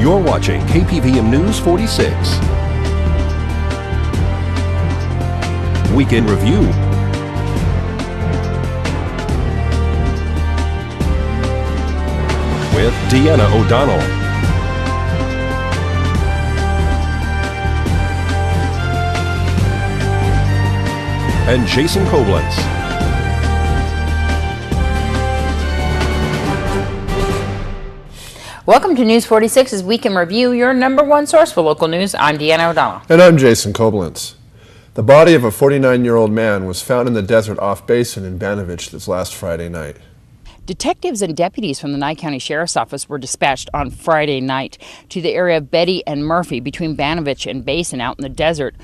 You're watching KPVM News 46. Weekend Review. With Deanna O'Donnell. And Jason Koblenz. Welcome to News 46's Week in Review, your number one source for local news. I'm Deanna O'Donnell. And I'm Jason Koblenz. The body of a 49-year-old man was found in the desert off Basin in Banovich this last Friday night. Detectives and deputies from the Nye County Sheriff's Office were dispatched on Friday night to the area of Betty and Murphy between Banovich and Basin out in the desert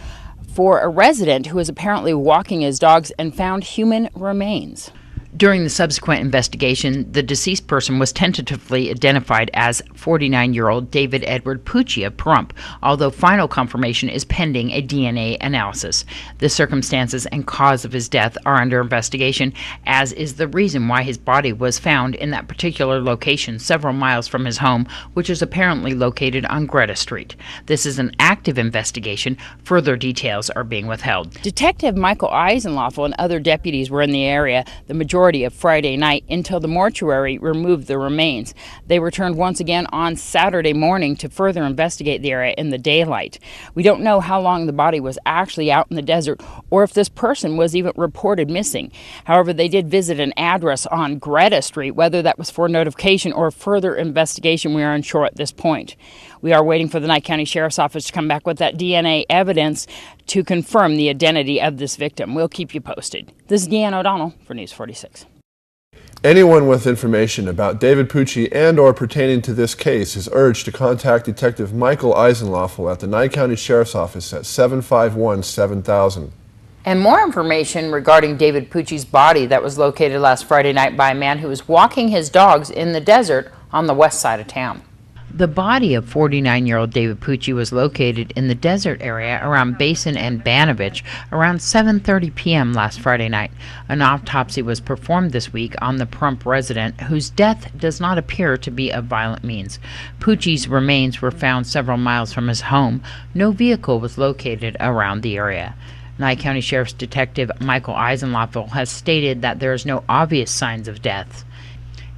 for a resident who was apparently walking his dogs and found human remains. During the subsequent investigation, the deceased person was tentatively identified as 49-year-old David Edward Pucci of Pahrump, although final confirmation is pending a DNA analysis. The circumstances and cause of his death are under investigation, as is the reason why his body was found in that particular location several miles from his home, which is apparently located on Greta Street. This is an active investigation. Further details are being withheld. Detective Michael Eisenloffel and other deputies were in the area the majority of Friday night until the mortuary removed the remains. They returned once again on Saturday morning to further investigate the area in the daylight. We don't know how long the body was actually out in the desert or if this person was even reported missing. However, they did visit an address on Greta Street. Whether that was for notification or further investigation, we are unsure at this point. We are waiting for the Nye County Sheriff's Office to come back with that DNA evidence to confirm the identity of this victim. We'll keep you posted. This is Deanna O'Donnell for News 46. Anyone with information about David Pucci and or pertaining to this case is urged to contact Detective Michael Eisenloffel at the Nye County Sheriff's Office at 751-7000. And more information regarding David Pucci's body that was located last Friday night by a man who was walking his dogs in the desert on the west side of town. The body of 49-year-old David Pucci was located in the desert area around Basin and Banovich around 7:30 p.m. last Friday night. An autopsy was performed this week on the Pahrump resident, whose death does not appear to be of violent means. Pucci's remains were found several miles from his home. No vehicle was located around the area. Nye County Sheriff's Detective Michael Eisenloffel has stated that there is no obvious signs of death.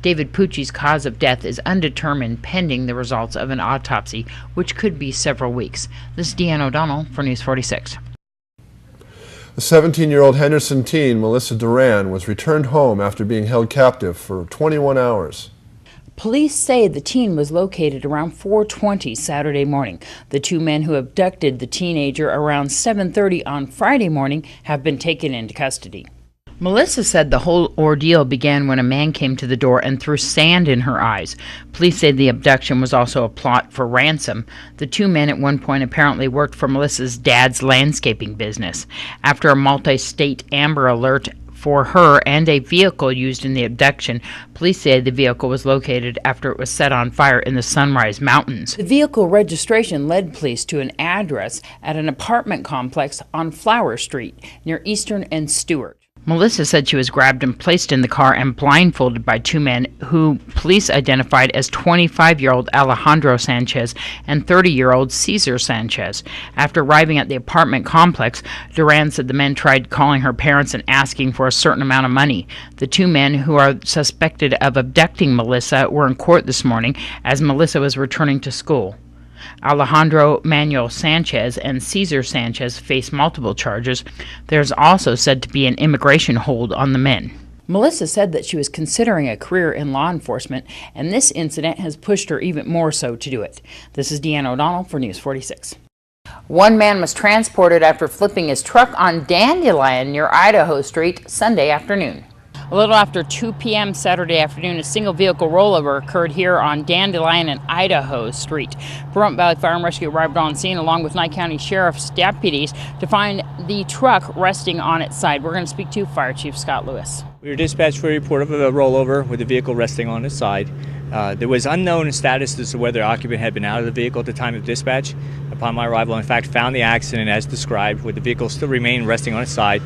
David Pucci's cause of death is undetermined pending the results of an autopsy, which could be several weeks. This is Deanna O'Donnell for News 46. The 17-year-old Henderson teen, Melissa Duran, was returned home after being held captive for 21 hours. Police say the teen was located around 4:20 Saturday morning. The two men who abducted the teenager around 7:30 on Friday morning have been taken into custody. Melissa said the whole ordeal began when a man came to the door and threw sand in her eyes. Police say the abduction was also a plot for ransom. The two men at one point apparently worked for Melissa's dad's landscaping business. After a multi-state Amber Alert for her and a vehicle used in the abduction, police say the vehicle was located after it was set on fire in the Sunrise Mountains. The vehicle registration led police to an address at an apartment complex on Flower Street near Eastern and Stewart. Melissa said she was grabbed and placed in the car and blindfolded by two men who police identified as 25-year-old Alejandro Sanchez and 30-year-old Cesar Sanchez. After arriving at the apartment complex, Duran said the men tried calling her parents and asking for a certain amount of money. The two men who are suspected of abducting Melissa were in court this morning as Melissa was returning to school. Alejandro Manuel Sanchez and Cesar Sanchez face multiple charges. There's also said to be an immigration hold on the men. Melissa said that she was considering a career in law enforcement, and this incident has pushed her even more so to do it. This is Deanna O'Donnell for News 46. One man was transported after flipping his truck on Dandelion near Idaho Street Sunday afternoon. A little after 2 p.m. Saturday afternoon, a single vehicle rollover occurred here on Dandelion and Idaho Street. Pahrump Valley Fire and Rescue arrived on scene along with Nye County Sheriff's deputies to find the truck resting on its side. We're going to speak to Fire Chief Scott Lewis. We were dispatched for a report of a rollover with the vehicle resting on its side. There was unknown status as to whether the occupant had been out of the vehicle at the time of dispatch. Upon my arrival, in fact, found the accident as described, with the vehicle still remaining resting on its side.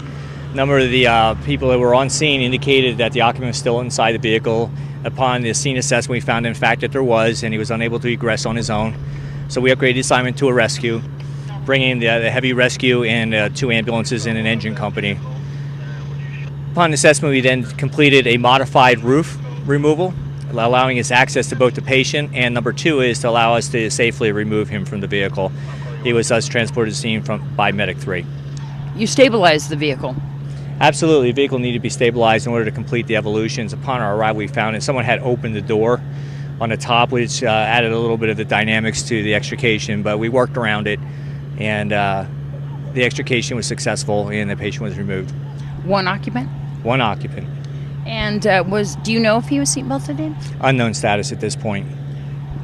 A number of the people that were on scene indicated that the occupant was still inside the vehicle. Upon the scene assessment, we found in fact that there was, and he was unable to egress on his own. So we upgraded the assignment to a rescue, bringing the heavy rescue and 2 ambulances and an engine company. Upon assessment, we then completed a modified roof removal, allowing us access to both the patient, and number 2 is to allow us to safely remove him from the vehicle. He was thus transported to the scene by Medic 3. You stabilized the vehicle. Absolutely, the vehicle needed to be stabilized in order to complete the evolutions. Upon our arrival, we found that someone had opened the door on the top, which added a little bit of the dynamics to the extrication, but we worked around it, and the extrication was successful, and the patient was removed. One occupant? One occupant. And do you know if he was seatbelted in? Unknown status at this point.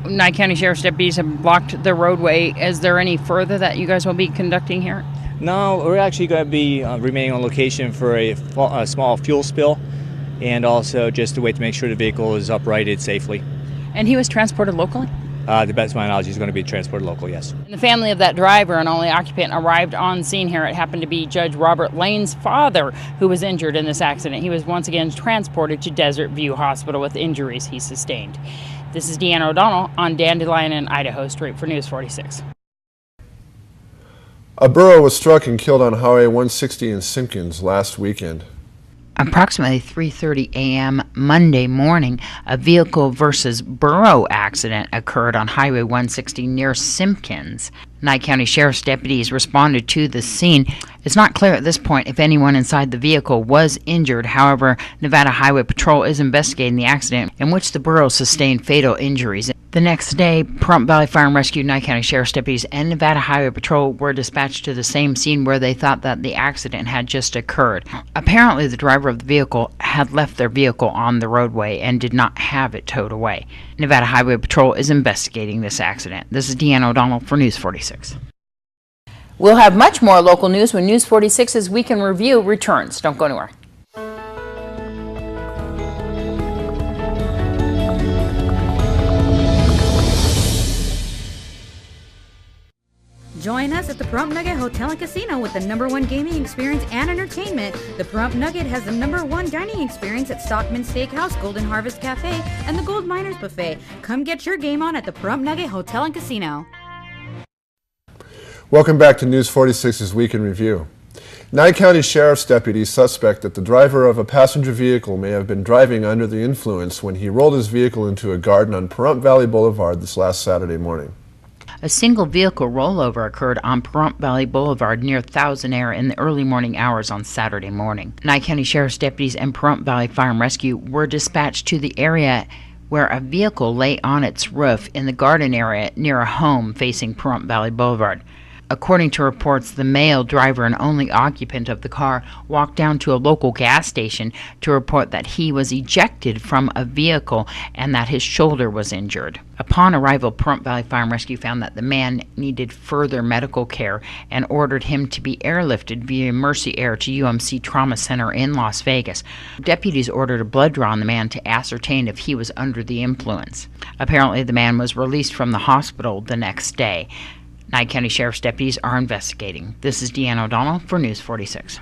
Nye County Sheriff's deputies have blocked the roadway. Is there any further that you guys will be conducting here? No, we're actually going to be remaining on location for a small fuel spill, and also just to wait to make sure the vehicle is uprighted safely. And he was transported locally? To the best of my knowledge, he's going to be transported local, yes. And the family of that driver and only occupant arrived on scene here. It happened to be Judge Robert Lane's father who was injured in this accident. He was once again transported to Desert View Hospital with injuries he sustained. This is Deanna O'Donnell on Dandelion and Idaho Street for News 46. A burro was struck and killed on Highway 160 in Simpkins last weekend. Approximately 3:30 a.m. Monday morning, a vehicle versus burro accident occurred on Highway 160 near Simpkins. Nye County Sheriff's deputies responded to the scene. It's not clear at this point if anyone inside the vehicle was injured. However, Nevada Highway Patrol is investigating the accident in which the burro sustained fatal injuries. The next day, Pahrump Valley Fire and Rescue, Nye County Sheriff's deputies, and Nevada Highway Patrol were dispatched to the same scene where they thought that the accident had just occurred. Apparently, the driver of the vehicle had left their vehicle on the roadway and did not have it towed away. Nevada Highway Patrol is investigating this accident. This is Deanna O'Donnell for News 46. We'll have much more local news when News 46's Week in Review returns. Don't go anywhere. Join us at the Pahrump Nugget Hotel and Casino with the #1 gaming experience and entertainment. The Pahrump Nugget has the #1 dining experience at Stockman Steakhouse, Golden Harvest Cafe, and the Gold Miners Buffet. Come get your game on at the Pahrump Nugget Hotel and Casino. Welcome back to News 46's Week in Review. Nye County Sheriff's deputies suspect that the driver of a passenger vehicle may have been driving under the influence when he rolled his vehicle into a garden on Pahrump Valley Boulevard this last Saturday morning. A single vehicle rollover occurred on Pahrump Valley Boulevard near Thousand Air in the early morning hours on Saturday morning. Nye County Sheriff's deputies and Pahrump Valley Fire and Rescue were dispatched to the area where a vehicle lay on its roof in the garden area near a home facing Pahrump Valley Boulevard. According to reports, the male driver and only occupant of the car walked down to a local gas station to report that he was ejected from a vehicle and that his shoulder was injured. Upon arrival, Pahrump Valley Fire and Rescue found that the man needed further medical care and ordered him to be airlifted via Mercy Air to UMC Trauma Center in Las Vegas. Deputies ordered a blood draw on the man to ascertain if he was under the influence. Apparently, the man was released from the hospital the next day. Nye County Sheriff's deputies are investigating. This is Deanna O'Donnell for News 46.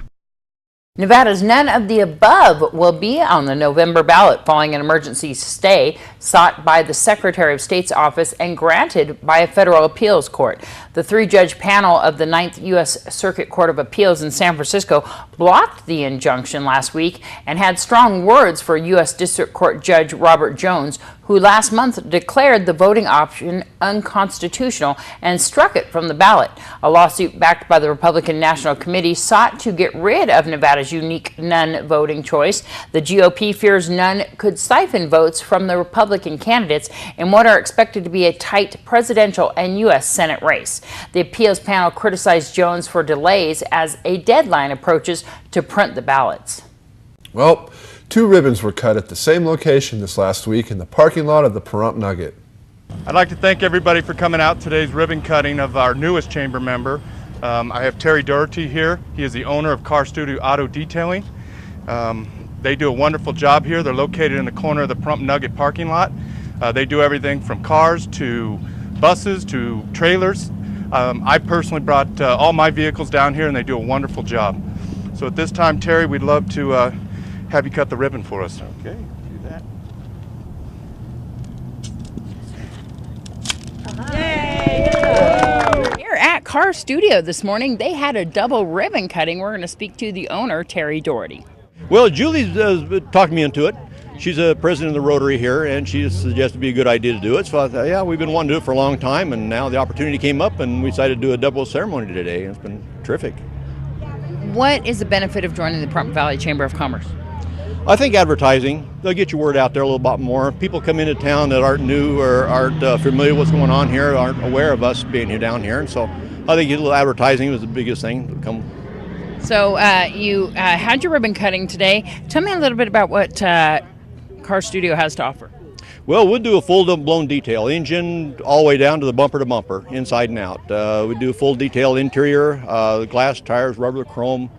Nevada's none of the above will be on the November ballot following an emergency stay sought by the Secretary of State's office and granted by a federal appeals court. The 3-judge panel of the 9th U.S. Circuit Court of Appeals in San Francisco blocked the injunction last week and had strong words for U.S. District Court Judge Robert Jones, who last month declared the voting option unconstitutional and struck it from the ballot. A lawsuit backed by the Republican National Committee sought to get rid of Nevada's unique none voting choice. The GOP fears none could siphon votes from the Republican candidates in what are expected to be a tight presidential and U.S. Senate race. The appeals panel criticized Jones for delays as a deadline approaches to print the ballots. Well, 2 ribbons were cut at the same location this last week in the parking lot of the Pahrump Nugget. I'd like to thank everybody for coming out today's ribbon cutting of our newest chamber member. I have Terry Doherty here. He is the owner of Car Studio Auto Detailing. They do a wonderful job here. They're located in the corner of the Pahrump Nugget parking lot. They do everything from cars to buses to trailers. I personally brought all my vehicles down here and they do a wonderful job. So at this time, Terry, we'd love to have you cut the ribbon for us. Okay, do that. Car Studio this morning. They had a double ribbon cutting. We're going to speak to the owner, Terry Doherty. Well, Julie's talked me into it. She's a president of the Rotary here, and she suggested it'd be a good idea to do it. So I thought, yeah, we've been wanting to do it for a long time, and now the opportunity came up, and we decided to do a double ceremony today. It's been terrific. What is the benefit of joining the Pahrump Valley Chamber of Commerce? I think advertising, they'll get your word out there a little bit more. People come into town that aren't new or aren't familiar with what's going on here, aren't aware of us being here down here. And so I think a little advertising was the biggest thing. So you had your ribbon cutting today. Tell me a little bit about what Car Studio has to offer. Well, we'll do a full-blown detail, engine all the way down to the bumper to bumper, inside and out. We do a full detail interior, glass, tires, rubber, chrome,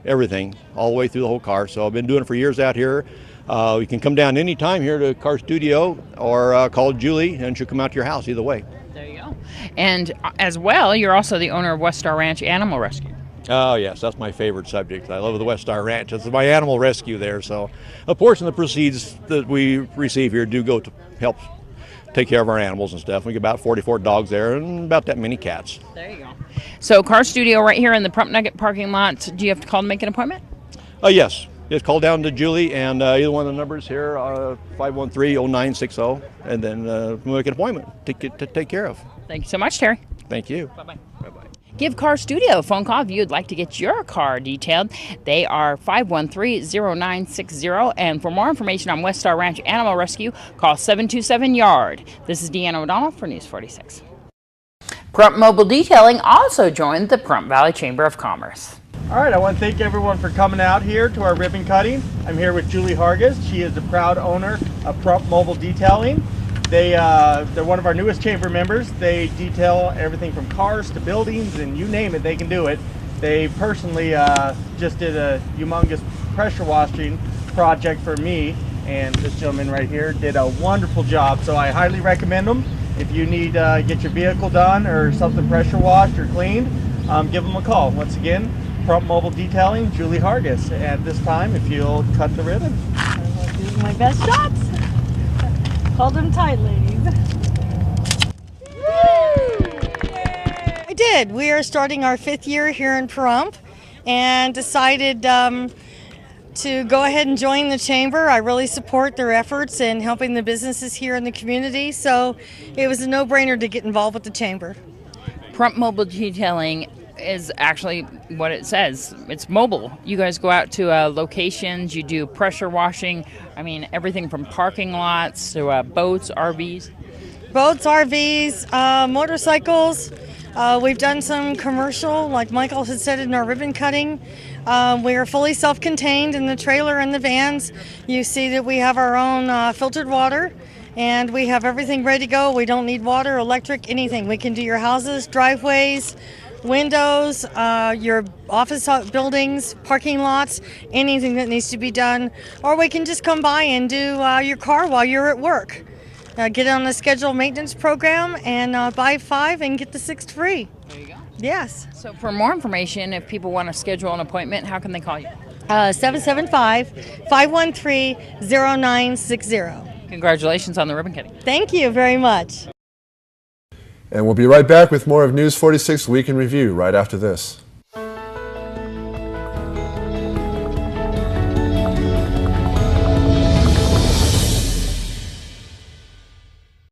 everything, all the way through the whole car. So I've been doing it for years out here. You can come down anytime here to Car Studio or call Julie and she'll come out to your house either way. There you go. And as well, you're also the owner of West Star Ranch Animal Rescue. Oh yes, that's my favorite subject. I love the West Star Ranch. It's my animal rescue there. So a portion of the proceeds that we receive here do go to help take care of our animals and stuff. We get about 44 dogs there and about that many cats. There you go. So Car Studio right here in the Pahrump Nugget parking lot. Do you have to call to make an appointment? Yes. Just call down to Julie and either one of the numbers here, 513-0960, and then we'll make an appointment to take care of. Thank you so much, Terry. Thank you. Bye-bye. Bye-bye. Give Car Studio a phone call if you'd like to get your car detailed. They are 513-0960. And for more information on West Star Ranch Animal Rescue, call 727-YARD. This is Deanna O'Donnell for News 46. Pahrump Mobile Detailing also joined the Pahrump Valley Chamber of Commerce. All right, I want to thank everyone for coming out here to our ribbon cutting. I'm here with Julie Hargis. She is the proud owner of Pahrump Mobile Detailing. They're one of our newest chamber members. They detail everything from cars to buildings, and you name it, they can do it. They personally just did a humongous pressure washing project for me, and this gentleman right here did a wonderful job. So I highly recommend them. If you need to get your vehicle done or something pressure washed or cleaned, give them a call. Once again, Pahrump Mobile Detailing, Julie Hargis. At this time, if you'll cut the ribbon. I'm doing my best shots. Hold them tight, ladies. I did. We are starting our 5th year here in Pahrump and decided to go ahead and join the chamber. I really support their efforts in helping the businesses here in the community, so it was a no-brainer to get involved with the chamber. Pahrump Mobile Detailing is actually what it says. It's mobile. You guys go out to locations, you do pressure washing, I mean everything from parking lots to boats, RVs. Boats, RVs, motorcycles. We've done some commercial, like Michael had said in our ribbon cutting. We are fully self-contained in the trailer and the vans. You see that we have our own filtered water, and we have everything ready to go. We don't need water, electric, anything. We can do your houses, driveways, windows, your office buildings, parking lots, anything that needs to be done. Or we can just come by and do your car while you're at work. Get on the scheduled maintenance program and buy 5 and get the 6th free. There you go. Yes. So for more information, if people want to schedule an appointment, how can they call you? 775-513-0960. Congratulations on the ribbon cutting. Thank you very much. And we'll be right back with more of News 46 Week in Review right after this.